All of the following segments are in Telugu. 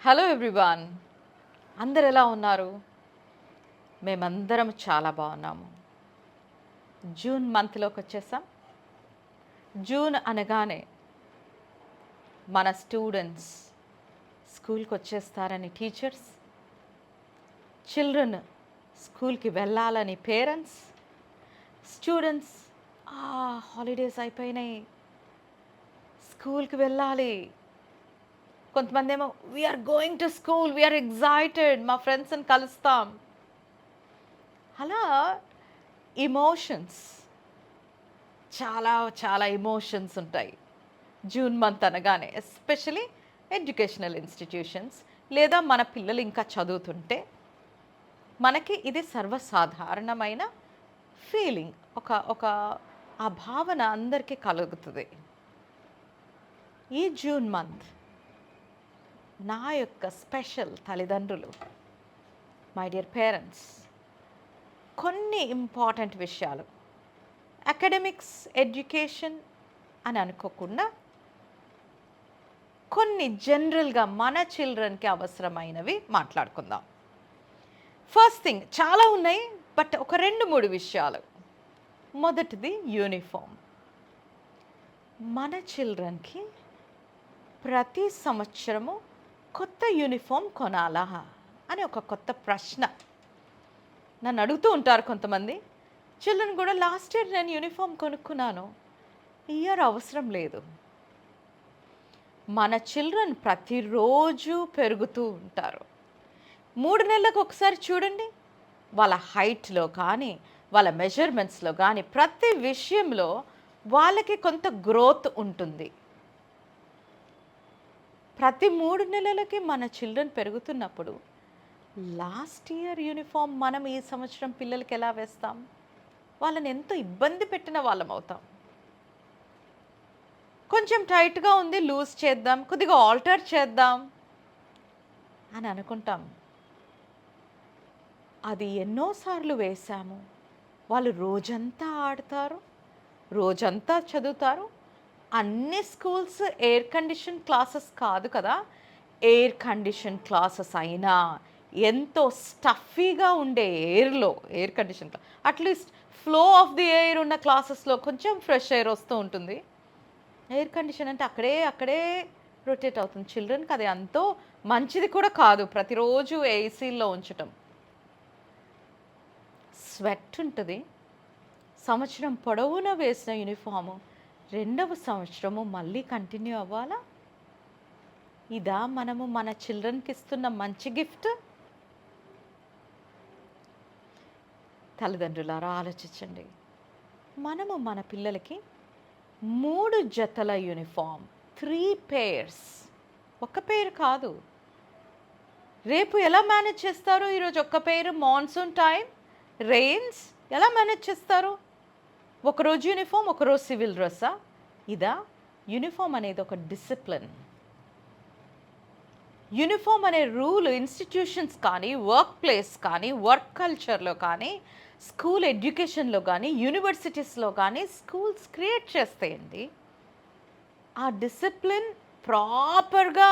హలో ఎవ్రీవాన్, అందరు ఎలా ఉన్నారు? మేమందరం చాలా బాగున్నాము. జూన్ మంత్లోకి వచ్చేసాం. జూన్ అనగానే మన స్టూడెంట్స్ స్కూల్కి వచ్చేస్తారని టీచర్స్, చిల్డ్రన్ స్కూల్కి వెళ్ళాలని పేరెంట్స్, స్టూడెంట్స్ హాలిడేస్ అయిపోయినాయి, స్కూల్కి వెళ్ళాలి. కొంతమంది ఏమో we are going to school, we are excited, మా ఫ్రెండ్స్ని కలుస్తాం. అలా ఇమోషన్స్, చాలా చాలా ఎమోషన్స్ ఉంటాయి జూన్ మంత్ అనగానే. ఎస్పెషలీ ఎడ్యుకేషనల్ ఇన్స్టిట్యూషన్స్ లేదా మన పిల్లలు ఇంకా చదువుతుంటే మనకి ఇది సర్వసాధారణమైన ఫీలింగ్. ఒక ఒక ఆ భావన అందరికీ కలుగుతుంది. ఈ జూన్ మంత్ నా యొక్క స్పెషల్ తల్లిదండ్రులు, మై డియర్ పేరెంట్స్, కొన్ని ఇంపార్టెంట్ విషయాలు అకాడమిక్స్ ఎడ్యుకేషన్ అని అనుకోకుండా కొన్ని జనరల్గా మన చిల్డ్రన్కి అవసరమైనవి మాట్లాడుకుందాం. ఫస్ట్ థింగ్, చాలా ఉన్నాయి బట్ ఒక 2-3 విషయాలు. మొదటిది యూనిఫామ్. మన చిల్డ్రన్కి ప్రతి సంవత్సరము కొత్త యూనిఫామ్ కొనాలా అని ఒక కొత్త ప్రశ్న నన్ను అడుగుతూ ఉంటారు కొంతమంది. చిల్డ్రన్ కూడా లాస్ట్ ఇయర్ నేను యూనిఫామ్ కొనుక్కున్నాను, ఈ ఇయర్ అవసరం లేదు. మన చిల్డ్రన్ ప్రతిరోజు పెరుగుతూ ఉంటారు. 3 నెలలకు ఒకసారి చూడండి, వాళ్ళ హైట్లో కానీ వాళ్ళ మెజర్మెంట్స్లో కానీ ప్రతి విషయంలో వాళ్ళకి కొంత గ్రోత్ ఉంటుంది. ప్రతి 3 నెలలకి మన చిల్డ్రన్ పెరుగుతున్నప్పుడు లాస్ట్ ఇయర్ యూనిఫామ్ మనం ఈ సంవత్సరం పిల్లలకి ఎలా వేస్తాం? వాళ్ళని ఎంతో ఇబ్బంది పెట్టిన వాళ్ళం అవుతాం. కొంచెం టైట్గా ఉంది, లూజ్ చేద్దాం, కొద్దిగా ఆల్టర్ చేద్దాం అని అనుకుంటాం. అది ఎన్నోసార్లు వేశాము. వాళ్ళు రోజంతా ఆడతారు, రోజంతా చదువుతారు. అన్ని స్కూల్స్ ఎయిర్ కండిషన్ క్లాసెస్ కాదు కదా. ఎయిర్ కండిషన్ క్లాసెస్ అయినా ఎంతో స్టఫీగా ఉండే air condition at least flow of the air ఉన్న క్లాసెస్లో కొంచెం ఫ్రెష్ ఎయిర్ వస్తూ ఉంటుంది. ఎయిర్ కండిషన్ అంటే అక్కడే రొటేట్ అవుతుంది. చిల్డ్రన్కి అది అంతో మంచిది కూడా కాదు ప్రతిరోజు ఏసీల్లో ఉంచటం. స్వెట్ ఉంటుంది. సంవత్సరం పొడవునా వేసిన యూనిఫాము 2వ సంవత్సరము మళ్ళీ కంటిన్యూ అవ్వాలా? ఇదా మనము మన చిల్డ్రన్కి ఇస్తున్న మంచి గిఫ్ట్? తల్లిదండ్రులారా ఆలోచించండి. మనము మన పిల్లలకి 3 జతల యూనిఫామ్, 3 pairs, ఒక పేరు కాదు. రేపు ఎలా మేనేజ్ చేస్తారు? ఈరోజు ఒక్క పేరు, మాన్సూన్ టైం, రెయిన్స్, ఎలా మేనేజ్ చేస్తారు? ఒకరోజు యూనిఫామ్, ఒకరోజు సివిల్ డ్రెస్సా? ఇదా? యూనిఫామ్ అనేది ఒక డిసిప్లిన్. యూనిఫామ్ అనే రూల్ ఇన్స్టిట్యూషన్స్ కానీ, వర్క్ ప్లేస్ కానీ, వర్క్ కల్చర్లో కానీ, స్కూల్ ఎడ్యుకేషన్లో కానీ, యూనివర్సిటీస్లో కానీ స్కూల్స్ క్రియేట్ చేస్తాయండి. ఆ డిసిప్లిన్ ప్రాపర్గా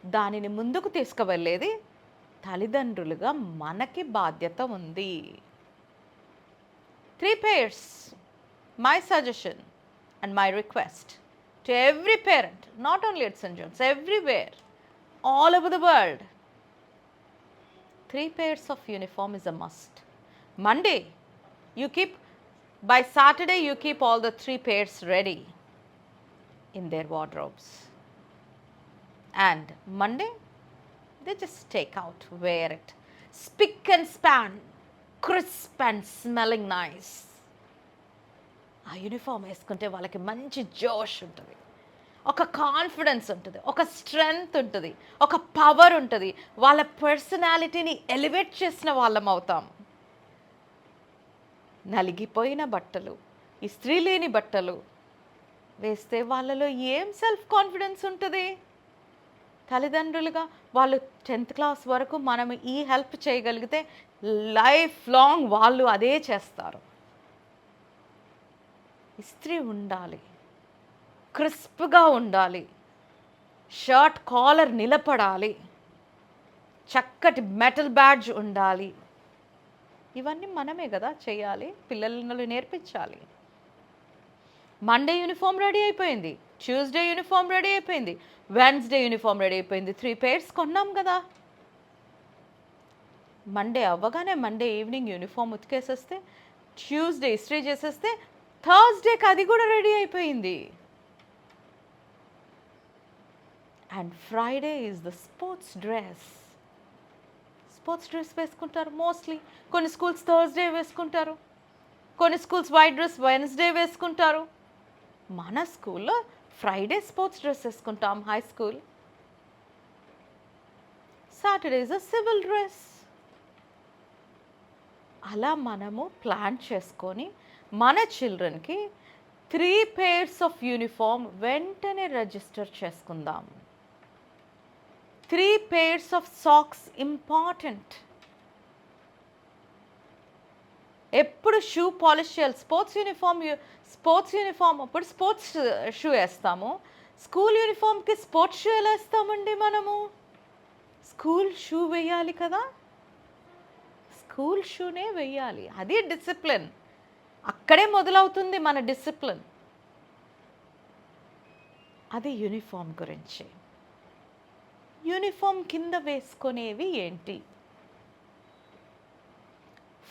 దానిని ముందుకు తీసుకువెళ్ళేది తల్లిదండ్రులుగా మనకి బాధ్యత ఉంది. 3 pairs, my suggestion and my request to every parent, not only at St. John's, everywhere, all over the world. 3 pairs of uniform is a must. Monday, by Saturday, you keep all the 3 pairs ready in their wardrobes. And Monday, they just take out, wear it. Spick and span, crisp and smelling nice. ఆ యూనిఫామ్ వేసుకుంటే వాళ్ళకి మంచి జోష్ ఉంటుంది, ఒక కాన్ఫిడెన్స్ ఉంటుంది, ఒక స్ట్రెంగ్త్ ఉంటుంది, ఒక పవర్ ఉంటుంది. వాళ్ళ పర్సనాలిటీని ఎలివేట్ చేసిన వాళ్ళం అవుతాం. నలిగిపోయిన బట్టలు, ఇస్త్రీ లేని బట్టలు వేస్తే వాళ్ళలో ఏం సెల్ఫ్ కాన్ఫిడెన్స్ ఉంటుంది? తల్లిదండ్రులుగా వాళ్ళు 10th క్లాస్ వరకు మనం ఈ హెల్ప్ చేయగలిగితే లైఫ్ లాంగ్ వాళ్ళు అదే చేస్తారు. ఇస్త్రీ ఉండాలి, క్రిస్ప్గా ఉండాలి, షర్ట్ కాలర్ నిలబడాలి, చక్కటి మెటల్ బ్యాడ్జ్ ఉండాలి. ఇవన్నీ మనమే కదా చేయాలి, పిల్లలను నేర్పించాలి. మండే యూనిఫామ్ రెడీ అయిపోయింది, ట్యూస్డే యూనిఫామ్ రెడీ అయిపోయింది, వెన్స్డే యూనిఫామ్ రెడీ అయిపోయింది. 3 pairs కొన్నాం కదా. మండే అవ్వగానే మండే ఈవినింగ్ యూనిఫామ్ ఉతికేసేస్తే, ట్యూస్డే ఇస్త్రీ చేసేస్తే, థర్స్డేకి అది కూడా రెడీ అయిపోయింది. And Friday is the sports dress. Sports dress వేసుకుంటారు మోస్ట్లీ. కొన్ని స్కూల్స్ థర్స్డే వేసుకుంటారు, కొన్ని స్కూల్స్ వైట్ డ్రెస్ వెన్స్డే వేసుకుంటారు. మన స్కూల్లో ఫ్రైడే స్పోర్ట్స్ డ్రెస్ వేసుకుంటాం. High school Saturday is a civil dress. అలా మనము ప్లాన్ చేసుకొని మన చిల్డ్రన్కి 3 pairs ఆఫ్ యూనిఫామ్ వెంటనే రిజిస్టర్ చేసుకుందాం. 3 pairs ఆఫ్ సాక్స్ ఇంపార్టెంట్. ఎప్పుడు షూ పాలిష్ చేయాలి. స్పోర్ట్స్ యూనిఫామ్ అప్పుడు స్పోర్ట్స్ షూ వేస్తాము. స్కూల్ యూనిఫామ్కి స్పోర్ట్స్ షూ ఎలా వేస్తామండి మనము? స్కూల్ షూ వేయాలి కదా, స్కూల్ షూనే వేయాలి. అది డిసిప్లిన్. అక్కడే మొదలవుతుంది మన డిసిప్లిన్. అది యూనిఫామ్ గురించి. యూనిఫామ్ కింద వేసుకునేవి ఏంటి?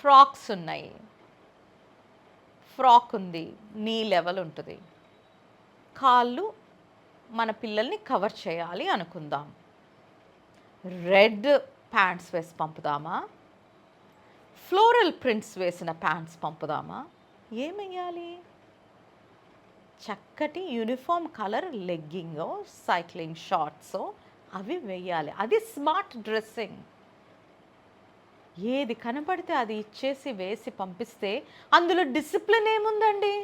ఫ్రాక్స్ ఉన్నాయి. ఫ్రాక్ ఉంది, నీ లెవెల్ ఉంటుంది. కాళ్ళు మన పిల్లల్ని కవర్ చేయాలి అనుకుందాం. రెడ్ ప్యాంట్స్ వేసి పంపుదామా, ఫ్లోరల్ ప్రింట్స్ వేసిన ప్యాంట్స్ పంపుదామా? ఏమెయ్యాలి? చక్కటి యూనిఫామ్ కలర్ లెగ్గింగో సైక్లింగ్ షార్ట్సో అవి వేయాలి. అది స్మార్ట్ డ్రెస్సింగ్. ఏది కనపడితే అది ఇచ్చేసి వేసి పంపిస్తే అందులో డిసిప్లిన్ ఏముందండి?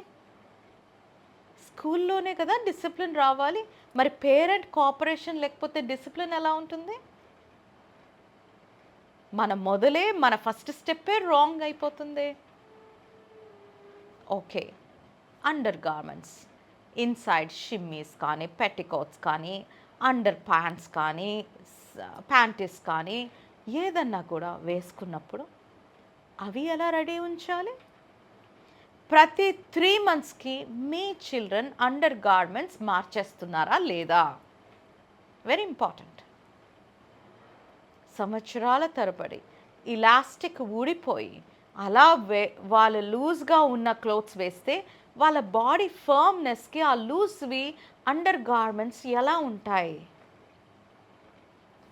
స్కూల్లోనే కదా డిసిప్లిన్ రావాలి. మరి పేరెంట్ కోఆపరేషన్ లేకపోతే డిసిప్లిన్ ఎలా ఉంటుంది? మన ఫస్ట్ స్టెప్పే రాంగ్ అయిపోతుంది. ఓకే, అండర్ గార్మెంట్స్, ఇన్సైడ్ షిమ్మీస్ కానీ, పెట్టికోట్స్ కానీ, అండర్ ప్యాంట్స్ కానీ, ప్యాంటీస్ కానీ ఏదన్నా కూడా వేసుకున్నప్పుడు అవి ఎలా రెడీ ఉంచాలి? ప్రతి 3 monthsకి మీ చిల్డ్రన్ అండర్ గార్మెంట్స్ మార్చేస్తున్నారా లేదా? Very important. సంవత్సరాల తరబడి ఇలాస్టిక్ ఊడిపోయి అలా వాళ్ళు లూజ్గా ఉన్న క్లోత్స్ వేస్తే వాళ్ళ బాడీ ఫర్మ్నెస్కి ఆ లూజ్వి అండర్ గార్మెంట్స్ ఎలా ఉంటాయి?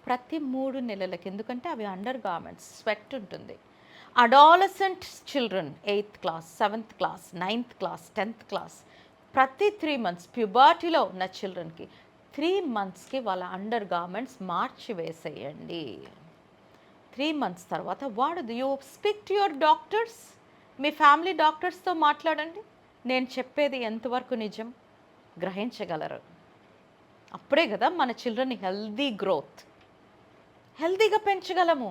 ప్రతి 3 నెలలకి, ఎందుకంటే అవి అండర్ గార్మెంట్స్, స్వెట్ ఉంటుంది. Adolescent children 8th class, 7th class, 9th class, 10th class ప్రతి 3 months ప్యూబర్టీలో ఉన్న చిల్డ్రన్కి 3 monthsకి వాళ్ళ అండర్ గార్మెంట్స్ మార్చి వేసేయండి. 3 months తర్వాత you speak to your doctors. మీ ఫ్యామిలీ డాక్టర్స్తో మాట్లాడండి. నేను చెప్పేది ఎంతవరకు నిజం గ్రహించగలరు. అప్పుడే కదా మన చిల్డ్రన్ హెల్తీగా పెంచగలము.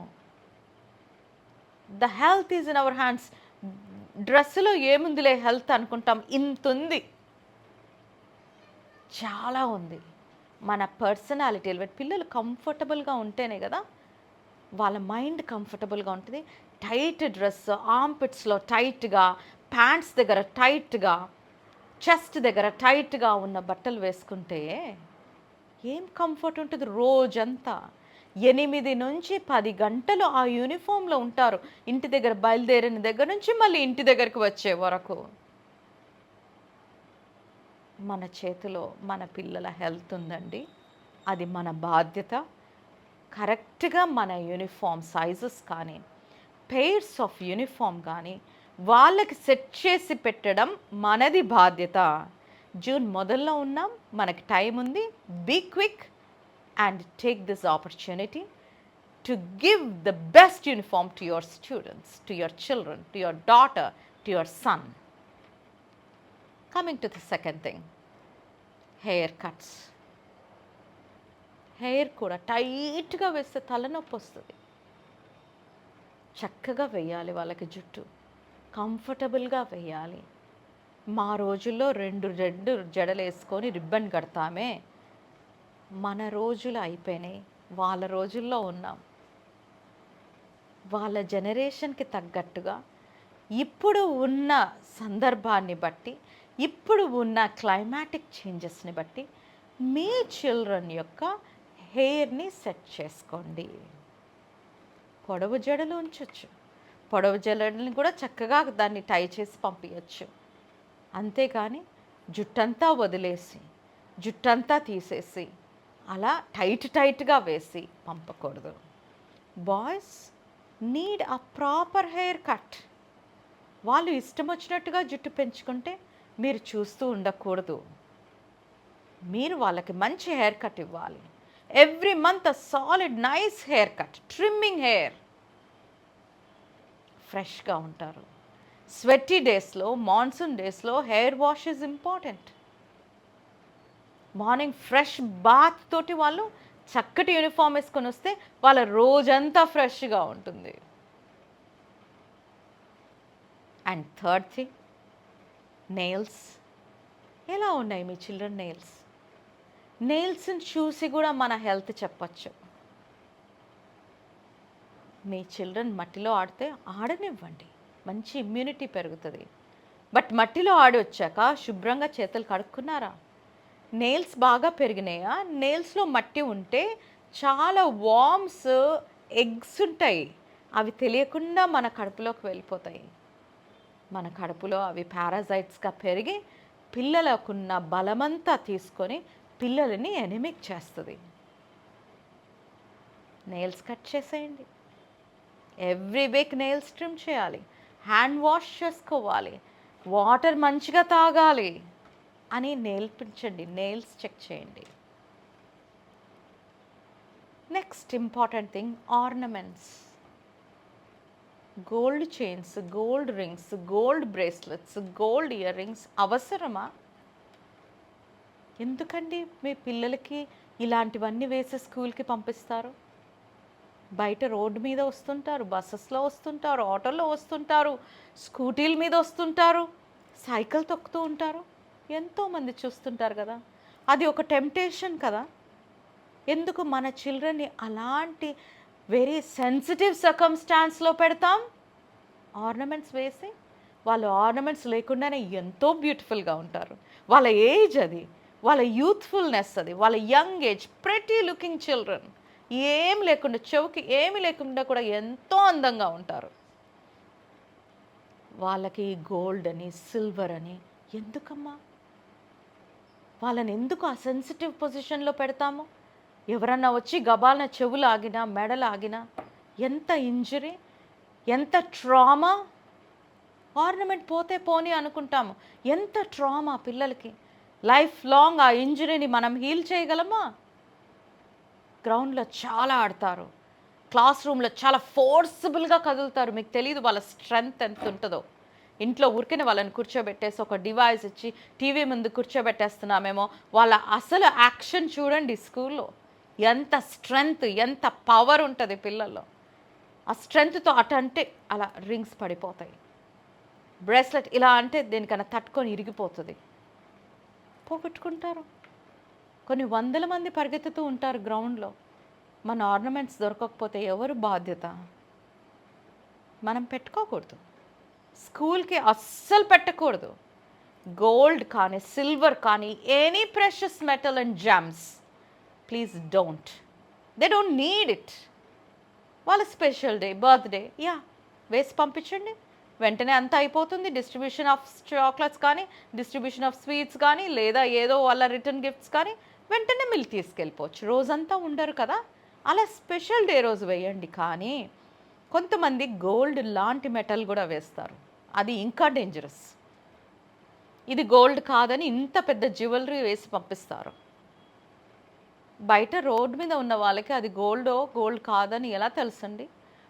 The health is in our hands. డ్రెస్సులో ఏముందిలే హెల్త్ అనుకుంటాం, ఇంతుంది, చాలా ఉంది. మన పర్సనాలిటీ, పిల్లలు కంఫర్టబుల్గా ఉంటేనే కదా వాళ్ళ మైండ్ కంఫర్టబుల్గా ఉంటుంది. టైట్ డ్రెస్, ఆర్మ్పిట్స్లో టైట్గా, ప్యాంట్స్ దగ్గర టైట్గా, చెస్ట్ దగ్గర టైట్గా ఉన్న బట్టలు వేసుకుంటే ఏం కంఫర్ట్ ఉంటుంది? రోజంతా 8 నుంచి 10 గంటలు ఆ యూనిఫామ్లో ఉంటారు. ఇంటి దగ్గర బయలుదేరిన దగ్గర నుంచి మళ్ళీ ఇంటి దగ్గరికి వచ్చే వరకు. మన చేతిలో మన పిల్లల హెల్త్ ఉందండి. అది మన బాధ్యత. కరెక్ట్గా మన యూనిఫామ్ సైజెస్ కానీ, పెయిర్స్ ఆఫ్ యూనిఫామ్ కానీ వాళ్ళకి సెట్ చేసి పెట్టడం మనది బాధ్యత. జూన్ మొదల్లో ఉన్నాం, మనకి టైం ఉంది. Be quick and take this opportunity to give the best uniform to your students, to your children, to your daughter, to your son. Coming to the second thing, haircuts. Hair కూడా టైట్గా వేస్తే తలనొప్పి వస్తుంది. చక్కగా వేయాలి వాళ్ళకి జుట్టు, కంఫర్టబుల్గా వేయాలి. మా రోజుల్లో 2 జడలు వేసుకొని రిబ్బన్ కడతామే. మన రోజులు అయిపోయినాయి, వాళ్ళ రోజుల్లో ఉన్నాం. వాళ్ళ జనరేషన్కి తగ్గట్టుగా ఇప్పుడు ఉన్న సందర్భాన్ని బట్టి, ఇప్పుడు ఉన్న క్లైమాటిక్ చేంజెస్ని బట్టి మీ చిల్డ్రన్ యొక్క హెయిర్ని సెట్ చేసుకోండి. పొడవు జడలు ఉంచవచ్చు, పొడవు జడలని కూడా చక్కగా దాన్ని టై చేసి పంపించచ్చు. అంతేకాని జుట్టంతా వదిలేసి, జుట్టంతా తీసేసి అలా టైట్గా వేసి పంపకూడదు. Boys need a proper haircut. వాళ్ళు ఇష్టం వచ్చినట్టుగా జుట్టు పెంచుకుంటే మీరు చూస్తూ ఉండకూడదు. మీరు వాళ్ళకి మంచి హెయిర్ కట్ ఇవ్వాలి. Every month a solid nice hair cut, trimming hair, ఫ్రెష్గా ఉంటారు. స్వెట్టి డేస్లో, మాన్సూన్ డేస్లో hair wash is important. Morning fresh bath తోటి వాళ్ళు చక్కటి యూనిఫామ్ వేసుకొని వస్తే వాళ్ళ రోజంతా ఫ్రెష్గా ఉంటుంది. And third thing, nails. ఎలా ఉన్నాయి మీ చిల్డ్రన్ నెయిల్స్? నెయిల్స్ని చూసి కూడా మన హెల్త్ చెప్పచ్చు. మీ చిల్డ్రన్ మట్టిలో ఆడితే ఆడనివ్వండి, మంచి ఇమ్యూనిటీ పెరుగుతుంది. బట్ మట్టిలో ఆడి వచ్చాక శుభ్రంగా చేతులు కడుక్కున్నారా? నెయిల్స్ బాగా పెరిగినాయా? నెయిల్స్లో మట్టి ఉంటే చాలా వార్మ్స్, ఎగ్స్ ఉంటాయి, అవి తెలియకుండా మన కడుపులోకి వెళ్ళిపోతాయి. మన కడుపులో అవి పారాసైట్స్గా పెరిగి పిల్లలకున్న బలమంతా తీసుకొని పిల్లలని ఎనిమిక్ చేస్తుంది. నెయిల్స్ కట్ చేసేయండి. ఎవ్రీ వీక్ నెయిల్స్ ట్రిమ్ చేయాలి, హ్యాండ్ వాష్ చేసుకోవాలి, వాటర్ మంచిగా తాగాలి అని నేర్పించండి. నెయిల్స్ చెక్ చేయండి. Next important thing, ornaments. Gold chains, gold rings, gold bracelets, gold ear rings అవసరమా? ఎందుకండి మీ పిల్లలకి ఇలాంటివన్నీ వేసి స్కూల్కి పంపిస్తారు? బయట రోడ్డు మీద వస్తుంటారు, బస్సెస్లో వస్తుంటారు, ఆటోల్లో వస్తుంటారు, స్కూటీల మీద వస్తుంటారు, సైకిల్ తొక్కుతూ ఉంటారు, ఎంతోమంది చూస్తుంటారు కదా. అది ఒక టెంప్టేషన్ కదా. ఎందుకు మన చిల్డ్రన్ని అలాంటి వెరీ సెన్సిటివ్ సర్కమ్స్టాన్స్లో పెడతాం? ఆర్నమెంట్స్ వేసి వాళ్ళు ఆర్నమెంట్స్ లేకుండానే ఎంతో బ్యూటిఫుల్గా ఉంటారు. వాళ్ళ ఏజ్ అది, వాళ్ళ యూత్ఫుల్నెస్ అది, వాళ్ళ young age, pretty looking children, ఏం లేకుండా, చెవుకి ఏమి లేకుండా కూడా ఎంతో అందంగా ఉంటారు. వాళ్ళకి గోల్డ్ అని, సిల్వర్ అని ఎందుకమ్మా? వాళ్ళని ఎందుకు ఆ సెన్సిటివ్ పొజిషన్లో పెడతాము? ఎవరన్నా వచ్చి గబాలన చెవులు ఆగినా, మెడలు ఆగినా ఎంత ఇంజరీ, ఎంత ట్రామా. ఆర్నమెంట్ పోతే పోనీ అనుకుంటాము, ఎంత ట్రామా పిల్లలకి. లైఫ్ లాంగ్ ఆ ఇంజరీని మనం హీల్ చేయగలమా? గ్రౌండ్లో చాలా ఆడతారు, క్లాస్ రూమ్లో చాలా ఫోర్సిబుల్గా కదులుతారు. మీకు తెలియదు వాళ్ళ స్ట్రెంగ్త్ ఎంత ఉంటుందో. ఇంట్లో ఊరికిన వాళ్ళని కూర్చోబెట్టేసి ఒక డివైస్ ఇచ్చి టీవీ ముందు కూర్చోబెట్టేస్తున్నామేమో, వాళ్ళ అసలు యాక్షన్ చూడండి. స్కూల్లో ఎంత స్ట్రెంగ్త్, ఎంత పవర్ ఉంటుంది పిల్లల్లో. ఆ స్ట్రెంగ్త్తో అటు అంటే అలా రింగ్స్ పడిపోతాయి, బ్రేస్లెట్ ఇలా అంటే దేనికన్నా తట్టుకొని ఇరిగిపోతుంది, పోగొట్టుకుంటారు. కొన్ని వందల మంది పరిగెత్తుతూ ఉంటారు గ్రౌండ్లో. మన ఆర్నమెంట్స్ దొరకకపోతే ఎవరు బాధ్యత? మనం పెట్టుకోకూడదు, స్కూల్కి అస్సలు పెట్టకూడదు. గోల్డ్ కానీ, సిల్వర్ కానీ, any precious metal and gems, please don't. They don't need it. వాళ్ళ స్పెషల్ డే, బర్త్డే, యా వేసి పంపించండి, వెంటనే అంతా అయిపోతుంది. డిస్ట్రిబ్యూషన్ ఆఫ్ చాక్లెట్స్ కానీ, డిస్ట్రిబ్యూషన్ ఆఫ్ స్వీట్స్ కానీ, లేదా ఏదో వాళ్ళ రిటర్న్ గిఫ్ట్స్ కానీ వెంటనే మీరు తీసుకెళ్ళిపోవచ్చు. రోజంతా ఉండరు కదా, అలా స్పెషల్ డే రోజు వేయండి. కానీ కొంతమంది గోల్డ్ లాంటి మెటల్ కూడా వేస్తారు, అది ఇంకా డేంజరస్. ఇది గోల్డ్ కాదని ఇంత పెద్ద జ్యువెలరీ వేసి పంపిస్తారు. బయట రోడ్డు మీద ఉన్న వాళ్ళకి అది గోల్డో గోల్డ్ కాదని ఎలా తెలుసండి?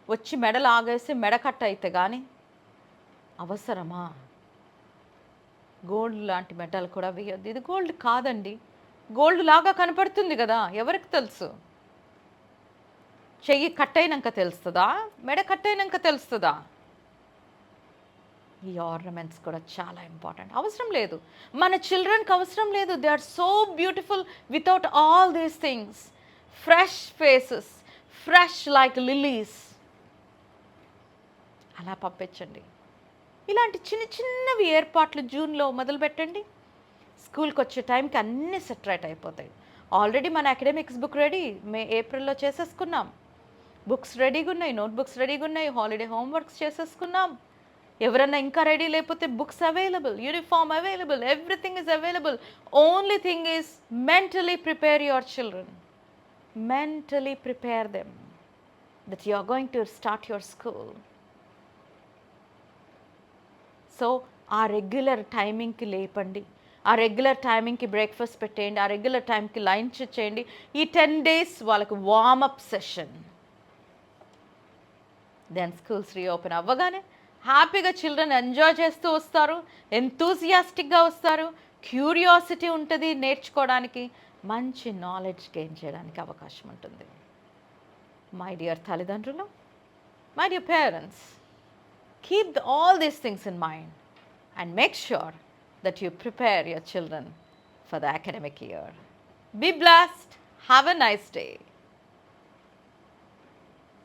వచ్చి మెడలు ఆగేసి మెడ కట్ అయితే కానీ అవసరమా? గోల్డ్ లాంటి మెటల్ కూడా వేయొద్దు. ఇది గోల్డ్ కాదండి, గోల్డ్ లాగా కనపడుతుంది కదా, ఎవరికి తెలుసు? చెయ్యి కట్ అయినాక తెలుస్తుందా, మెడ కట్ అయినాక తెలుస్తుందా? ఈ ఆర్నమెంట్స్ కూడా చాలా ఇంపార్టెంట్. అవసరం లేదు, మన చిల్డ్రన్కి అవసరం లేదు. They are so beautiful without all these things. Fresh faces, fresh like lilies. అలా పంపించండి. ఇలాంటి చిన్న చిన్నవి ఏర్పాట్లు జూన్లో మొదలుపెట్టండి. స్కూల్కి వచ్చే టైంకి అన్నీ సెటరేట్ అయిపోతాయి. ఆల్రెడీ మన అకాడమిక్స్ బుక్ రెడీ, ఏప్రిల్లో చేసేసుకున్నాం. బుక్స్ రెడీగా ఉన్నాయి, నోట్బుక్స్ రెడీగా ఉన్నాయి, హాలిడే హోంవర్క్స్ చేసేసుకున్నాం. ఎవరన్నా ఇంకా రెడీ లేకపోతే books available, uniform available, everything is available. Only thing is mentally prepare your children. Mentally prepare them that you are going to start your school. So ఆ రెగ్యులర్ టైమింగ్కి లేపండి, ఆ రెగ్యులర్ టైమింగ్కి బ్రేక్ఫాస్ట్ పెట్టేయండి, ఆ రెగ్యులర్ టైంకి లంచ్ చేయండి. ఈ 10 days వాళ్ళకి warmup session. Then schools reopen అవ్వగానే హ్యాపీగా చిల్డ్రన్ ఎంజాయ్ చేస్తూ వస్తారు, ఎంతూజియాస్టిక్గా వస్తారు, క్యూరియాసిటీ ఉంటుంది నేర్చుకోవడానికి, మంచి నాలెడ్జ్ గెయిన్ చేయడానికి అవకాశం ఉంటుంది. మై డియర్ తల్లిదండ్రులు, my dear parents, keep all these things in mind and make sure that you prepare your children for the academic year. Be blessed. Have a nice day.